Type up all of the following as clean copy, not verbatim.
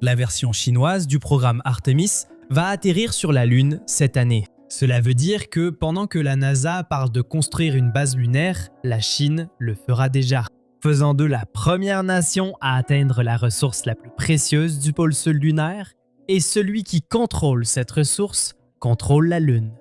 La version chinoise du programme Artemis va atterrir sur la Lune cette année. Cela veut dire que pendant que la NASA parle de construire une base lunaire, la Chine le fera déjà, faisant d'eux la première nation à atteindre la ressource la plus précieuse du pôle sud lunaire, et celui qui contrôle cette ressource contrôle la Lune.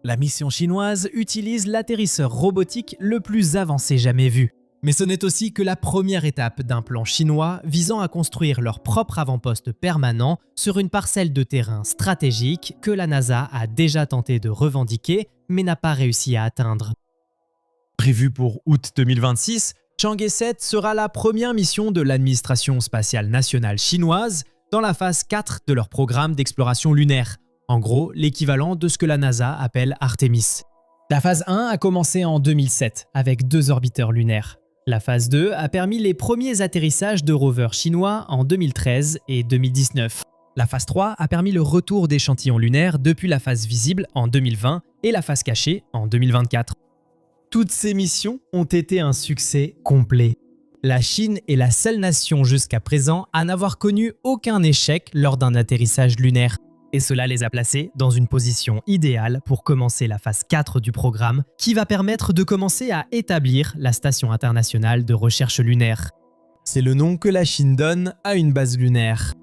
La mission chinoise utilise l'atterrisseur robotique le plus avancé jamais vu. Mais ce n'est aussi que la première étape d'un plan chinois visant à construire leur propre avant-poste permanent sur une parcelle de terrain stratégique que la NASA a déjà tenté de revendiquer mais n'a pas réussi à atteindre. Prévue pour août 2026, Chang'e 7 sera la première mission de l'administration spatiale nationale chinoise dans la phase 4 de leur programme d'exploration lunaire, en gros l'équivalent de ce que la NASA appelle Artemis. La phase 1 a commencé en 2007 avec 2 orbiteurs lunaires. La phase 2 a permis les premiers atterrissages de rovers chinois en 2013 et 2019. La phase 3 a permis le retour d'échantillons lunaires depuis la phase visible en 2020 et la phase cachée en 2024. Toutes ces missions ont été un succès complet. La Chine est la seule nation jusqu'à présent à n'avoir connu aucun échec lors d'un atterrissage lunaire. Et cela les a placés dans une position idéale pour commencer la phase 4 du programme qui va permettre de commencer à établir la Station internationale de recherche lunaire. C'est le nom que la Chine donne à une base lunaire.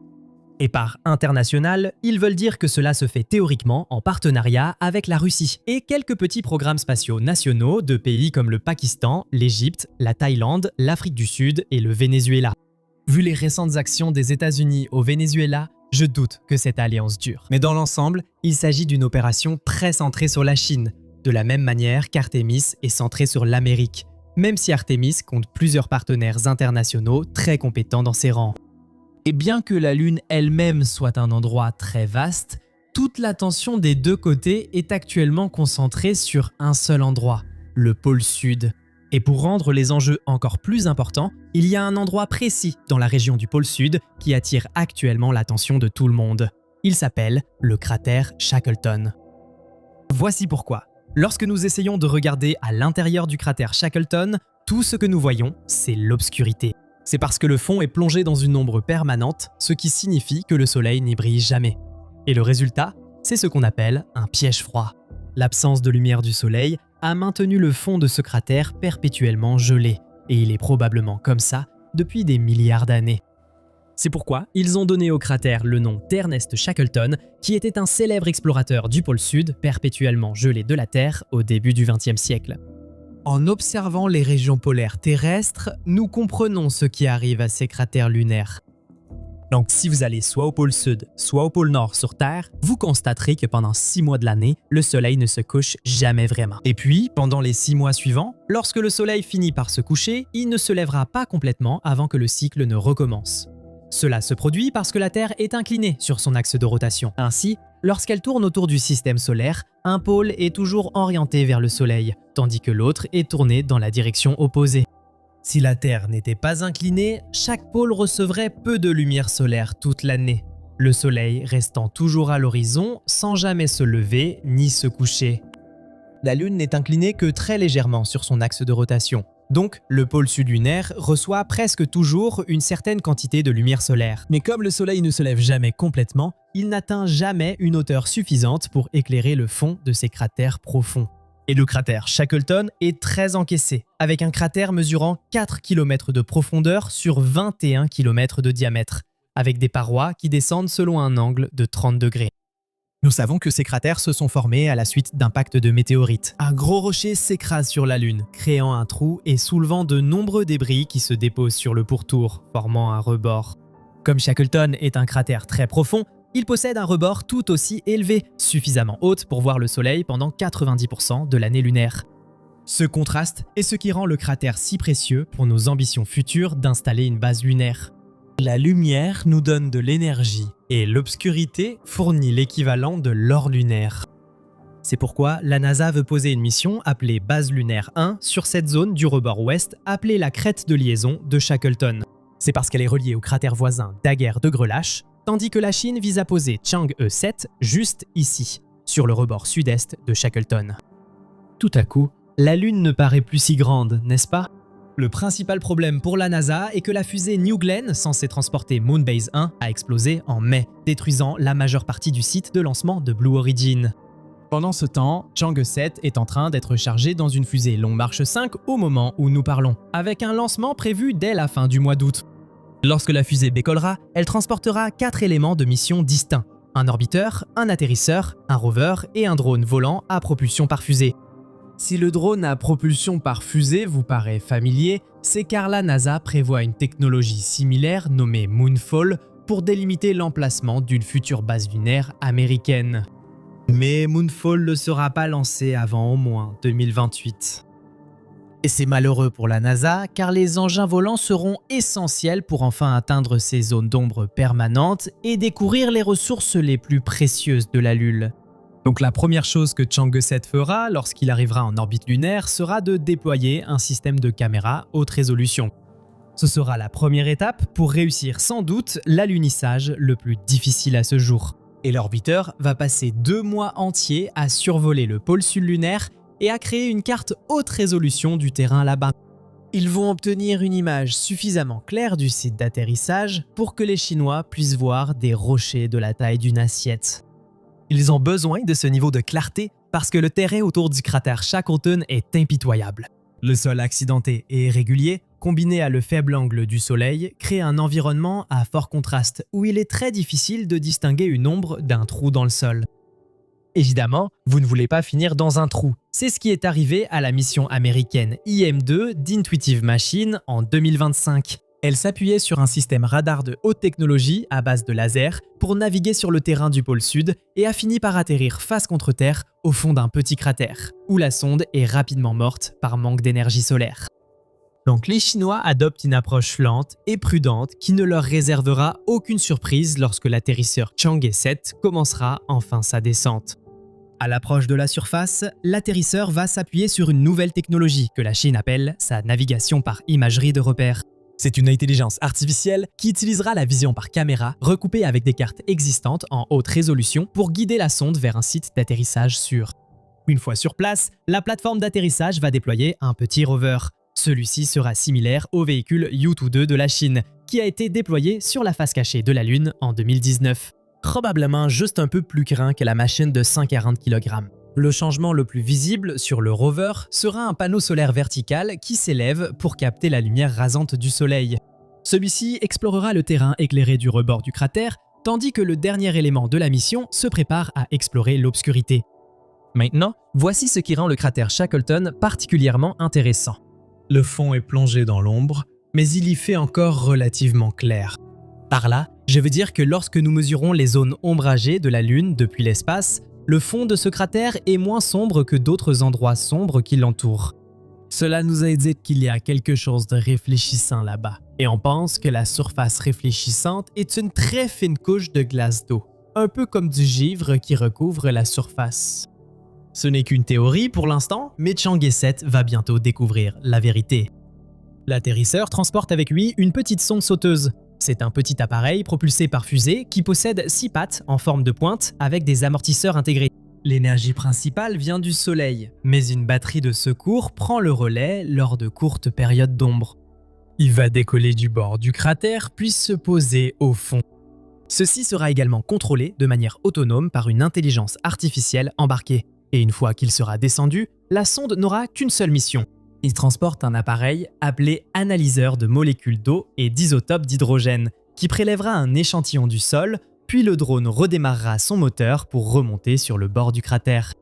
Et par international, ils veulent dire que cela se fait théoriquement en partenariat avec la Russie et quelques petits programmes spatiaux nationaux de pays comme le Pakistan, l'Égypte, la Thaïlande, l'Afrique du Sud et le Venezuela. Vu les récentes actions des États-Unis au Venezuela, je doute que cette alliance dure. Mais dans l'ensemble, il s'agit d'une opération très centrée sur la Chine, de la même manière qu'Artemis est centrée sur l'Amérique, même si Artemis compte plusieurs partenaires internationaux très compétents dans ses rangs. Et bien que la Lune elle-même soit un endroit très vaste, toute l'attention des deux côtés est actuellement concentrée sur un seul endroit, le pôle Sud. Et pour rendre les enjeux encore plus importants, il y a un endroit précis dans la région du pôle Sud qui attire actuellement l'attention de tout le monde. Il s'appelle le cratère Shackleton. Voici pourquoi. Lorsque nous essayons de regarder à l'intérieur du cratère Shackleton, tout ce que nous voyons, c'est l'obscurité. C'est parce que le fond est plongé dans une ombre permanente, ce qui signifie que le soleil n'y brille jamais. Et le résultat, c'est ce qu'on appelle un piège froid. L'absence de lumière du soleil a maintenu le fond de ce cratère perpétuellement gelé, et il est probablement comme ça depuis des milliards d'années. C'est pourquoi ils ont donné au cratère le nom d'Ernest Shackleton, qui était un célèbre explorateur du pôle Sud perpétuellement gelé de la Terre au début du XXe siècle. En observant les régions polaires terrestres, nous comprenons ce qui arrive à ces cratères lunaires. Donc si vous allez soit au pôle Sud, soit au pôle Nord sur Terre, vous constaterez que pendant 6 mois de l'année, le soleil ne se couche jamais vraiment. Et puis, pendant les 6 mois suivants, lorsque le soleil finit par se coucher, il ne se lèvera pas complètement avant que le cycle ne recommence. Cela se produit parce que la Terre est inclinée sur son axe de rotation. Ainsi, lorsqu'elle tourne autour du système solaire, un pôle est toujours orienté vers le soleil, tandis que l'autre est tourné dans la direction opposée. Si la Terre n'était pas inclinée, chaque pôle recevrait peu de lumière solaire toute l'année, le soleil restant toujours à l'horizon sans jamais se lever ni se coucher. La Lune n'est inclinée que très légèrement sur son axe de rotation. Donc, le pôle sud lunaire reçoit presque toujours une certaine quantité de lumière solaire. Mais comme le soleil ne se lève jamais complètement, il n'atteint jamais une hauteur suffisante pour éclairer le fond de ces cratères profonds. Et le cratère Shackleton est très encaissé, avec un cratère mesurant 4 km de profondeur sur 21 km de diamètre, avec des parois qui descendent selon un angle de 30 degrés. Nous savons que ces cratères se sont formés à la suite d'impacts de météorites. Un gros rocher s'écrase sur la Lune, créant un trou et soulevant de nombreux débris qui se déposent sur le pourtour, formant un rebord. Comme Shackleton est un cratère très profond, il possède un rebord tout aussi élevé, suffisamment haute pour voir le soleil pendant 90% de l'année lunaire. Ce contraste est ce qui rend le cratère si précieux pour nos ambitions futures d'installer une base lunaire. La lumière nous donne de l'énergie et l'obscurité fournit l'équivalent de l'or lunaire. C'est pourquoi la NASA veut poser une mission appelée Base lunaire 1 sur cette zone du rebord ouest appelée la crête de liaison de Shackleton. C'est parce qu'elle est reliée au cratère voisin Daguerre de Grelatch, tandis que la Chine vise à poser Chang'e 7 juste ici, sur le rebord sud-est de Shackleton. Tout à coup, la Lune ne paraît plus si grande, n'est-ce pas? Le principal problème pour la NASA est que la fusée New Glenn, censée transporter Moonbase 1, a explosé en mai, détruisant la majeure partie du site de lancement de Blue Origin. Pendant ce temps, Chang'e 7 est en train d'être chargé dans une fusée Long March 5 au moment où nous parlons, avec un lancement prévu dès la fin du mois d'août. Lorsque la fusée décollera, elle transportera 4 éléments de mission distincts: un orbiteur, un atterrisseur, un rover et un drone volant à propulsion par fusée. Si le drone à propulsion par fusée vous paraît familier, c'est car la NASA prévoit une technologie similaire nommée Moonfall pour délimiter l'emplacement d'une future base lunaire américaine. Mais Moonfall ne sera pas lancé avant au moins 2028. Et c'est malheureux pour la NASA car les engins volants seront essentiels pour enfin atteindre ces zones d'ombre permanentes et découvrir les ressources les plus précieuses de la Lune. Donc la première chose que Chang'e 7 fera lorsqu'il arrivera en orbite lunaire sera de déployer un système de caméra haute résolution. Ce sera la première étape pour réussir sans doute l'alunissage le plus difficile à ce jour. Et l'orbiteur va passer 2 mois entiers à survoler le pôle sud lunaire et à créer une carte haute résolution du terrain là-bas. Ils vont obtenir une image suffisamment claire du site d'atterrissage pour que les Chinois puissent voir des rochers de la taille d'une assiette. Ils ont besoin de ce niveau de clarté parce que le terrain autour du cratère Shackleton est impitoyable. Le sol accidenté et irrégulier, combiné à le faible angle du Soleil, crée un environnement à fort contraste où il est très difficile de distinguer une ombre d'un trou dans le sol. Évidemment, vous ne voulez pas finir dans un trou. C'est ce qui est arrivé à la mission américaine IM-2 d'Intuitive Machines en 2025. Elle s'appuyait sur un système radar de haute technologie à base de laser pour naviguer sur le terrain du pôle sud et a fini par atterrir face contre terre au fond d'un petit cratère, où la sonde est rapidement morte par manque d'énergie solaire. Donc les Chinois adoptent une approche lente et prudente qui ne leur réservera aucune surprise lorsque l'atterrisseur Chang'e 7 commencera enfin sa descente. À l'approche de la surface, l'atterrisseur va s'appuyer sur une nouvelle technologie que la Chine appelle sa navigation par imagerie de repère. C'est une intelligence artificielle qui utilisera la vision par caméra recoupée avec des cartes existantes en haute résolution pour guider la sonde vers un site d'atterrissage sûr. Une fois sur place, la plateforme d'atterrissage va déployer un petit rover. Celui-ci sera similaire au véhicule Yutu-2 de la Chine, qui a été déployé sur la face cachée de la Lune en 2019. Probablement juste un peu plus grand que la machine de 140 kg. Le changement le plus visible sur le rover sera un panneau solaire vertical qui s'élève pour capter la lumière rasante du Soleil. Celui-ci explorera le terrain éclairé du rebord du cratère, tandis que le dernier élément de la mission se prépare à explorer l'obscurité. Maintenant, voici ce qui rend le cratère Shackleton particulièrement intéressant. Le fond est plongé dans l'ombre, mais il y fait encore relativement clair. Par là, je veux dire que lorsque nous mesurons les zones ombragées de la Lune depuis l'espace, le fond de ce cratère est moins sombre que d'autres endroits sombres qui l'entourent. Cela nous indique qu'il y a quelque chose de réfléchissant là-bas, et on pense que la surface réfléchissante est une très fine couche de glace d'eau, un peu comme du givre qui recouvre la surface. Ce n'est qu'une théorie pour l'instant, mais Chang'e 7 va bientôt découvrir la vérité. L'atterrisseur transporte avec lui une petite sonde sauteuse. C'est un petit appareil propulsé par fusée qui possède 6 pattes en forme de pointe avec des amortisseurs intégrés. L'énergie principale vient du Soleil, mais une batterie de secours prend le relais lors de courtes périodes d'ombre. Il va décoller du bord du cratère puis se poser au fond. Ceci sera également contrôlé de manière autonome par une intelligence artificielle embarquée. Et une fois qu'il sera descendu, la sonde n'aura qu'une seule mission. Il transporte un appareil appelé analyseur de molécules d'eau et d'isotopes d'hydrogène, qui prélèvera un échantillon du sol, puis le drone redémarrera son moteur pour remonter sur le bord du cratère.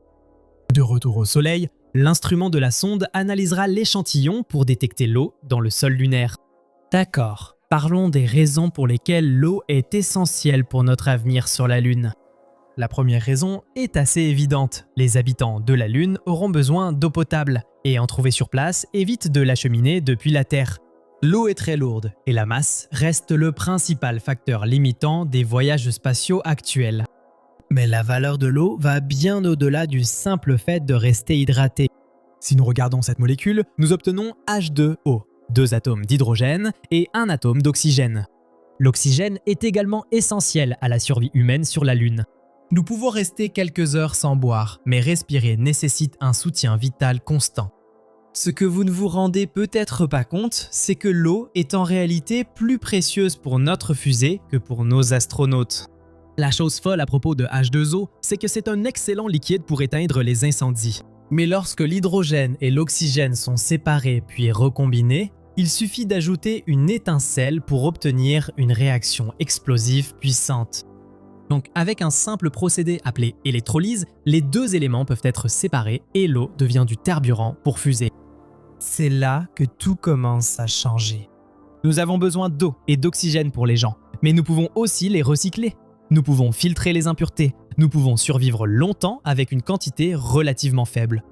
De retour au Soleil, l'instrument de la sonde analysera l'échantillon pour détecter l'eau dans le sol lunaire. D'accord, parlons des raisons pour lesquelles l'eau est essentielle pour notre avenir sur la Lune. La première raison est assez évidente. Les habitants de la Lune auront besoin d'eau potable, et en trouver sur place évite de l'acheminer depuis la Terre. L'eau est très lourde, et la masse reste le principal facteur limitant des voyages spatiaux actuels. Mais la valeur de l'eau va bien au-delà du simple fait de rester hydraté. Si nous regardons cette molécule, nous obtenons H2O, 2 atomes d'hydrogène et 1 atome d'oxygène. L'oxygène est également essentiel à la survie humaine sur la Lune. Nous pouvons rester quelques heures sans boire, mais respirer nécessite un soutien vital constant. Ce que vous ne vous rendez peut-être pas compte, c'est que l'eau est en réalité plus précieuse pour notre fusée que pour nos astronautes. La chose folle à propos de H2O, c'est que c'est un excellent liquide pour éteindre les incendies. Mais lorsque l'hydrogène et l'oxygène sont séparés puis recombinés, il suffit d'ajouter une étincelle pour obtenir une réaction explosive puissante. Donc avec un simple procédé appelé électrolyse, les deux éléments peuvent être séparés et l'eau devient du carburant pour fuser. C'est là que tout commence à changer. Nous avons besoin d'eau et d'oxygène pour les gens, mais nous pouvons aussi les recycler. Nous pouvons filtrer les impuretés, nous pouvons survivre longtemps avec une quantité relativement faible.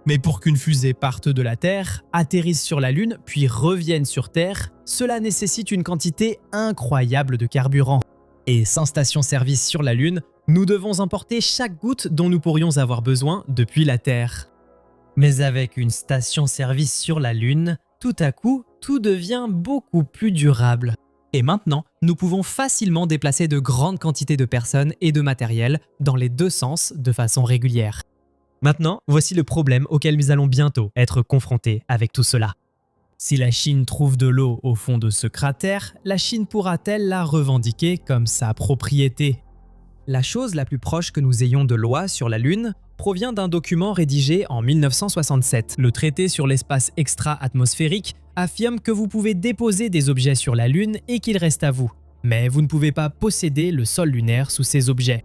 Mais pour qu'une fusée parte de la Terre, atterrisse sur la Lune, puis revienne sur Terre, cela nécessite une quantité incroyable de carburant. Et sans station-service sur la Lune, nous devons emporter chaque goutte dont nous pourrions avoir besoin depuis la Terre. Mais avec une station-service sur la Lune, tout à coup, tout devient beaucoup plus durable. Et maintenant, nous pouvons facilement déplacer de grandes quantités de personnes et de matériel dans les deux sens de façon régulière. Maintenant, voici le problème auquel nous allons bientôt être confrontés avec tout cela. Si la Chine trouve de l'eau au fond de ce cratère, la Chine pourra-t-elle la revendiquer comme sa propriété? La chose la plus proche que nous ayons de loi sur la Lune provient d'un document rédigé en 1967. Le traité sur l'espace extra-atmosphérique affirme que vous pouvez déposer des objets sur la Lune et qu'ils restent à vous, mais vous ne pouvez pas posséder le sol lunaire sous ces objets.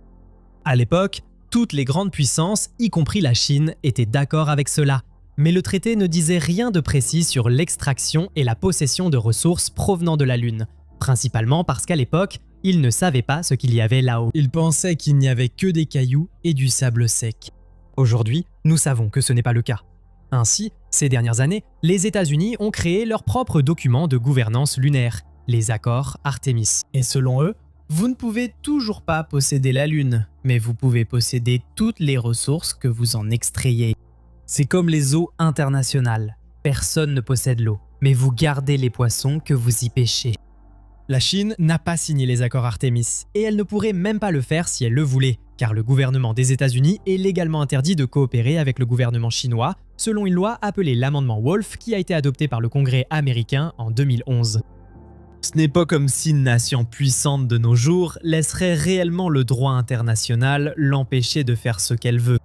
À l'époque, toutes les grandes puissances, y compris la Chine, étaient d'accord avec cela, mais le traité ne disait rien de précis sur l'extraction et la possession de ressources provenant de la Lune, principalement parce qu'à l'époque, ils ne savaient pas ce qu'il y avait là-haut. Ils pensaient qu'il n'y avait que des cailloux et du sable sec. Aujourd'hui, nous savons que ce n'est pas le cas. Ainsi, ces dernières années, les États-Unis ont créé leur propre document de gouvernance lunaire, les accords Artemis. Et selon eux, vous ne pouvez toujours pas posséder la Lune, mais vous pouvez posséder toutes les ressources que vous en extrayez. C'est comme les eaux internationales. Personne ne possède l'eau, mais vous gardez les poissons que vous y pêchez. La Chine n'a pas signé les accords Artemis, et elle ne pourrait même pas le faire si elle le voulait, car le gouvernement des États-Unis est légalement interdit de coopérer avec le gouvernement chinois, selon une loi appelée l'amendement Wolf qui a été adopté par le Congrès américain en 2011. Ce n'est pas comme si une nation puissante de nos jours laisserait réellement le droit international l'empêcher de faire ce qu'elle veut.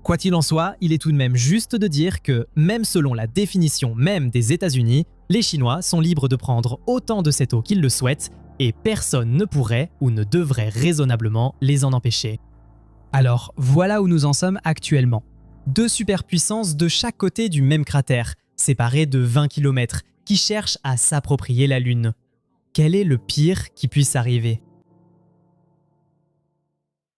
Quoi qu'il en soit, il est tout de même juste de dire que, même selon la définition même des États-Unis, les Chinois sont libres de prendre autant de cette eau qu'ils le souhaitent et personne ne pourrait ou ne devrait raisonnablement les en empêcher. Alors, voilà où nous en sommes actuellement. Deux superpuissances de chaque côté du même cratère, séparées de 20 km, qui cherchent à s'approprier la Lune. Quel est le pire qui puisse arriver?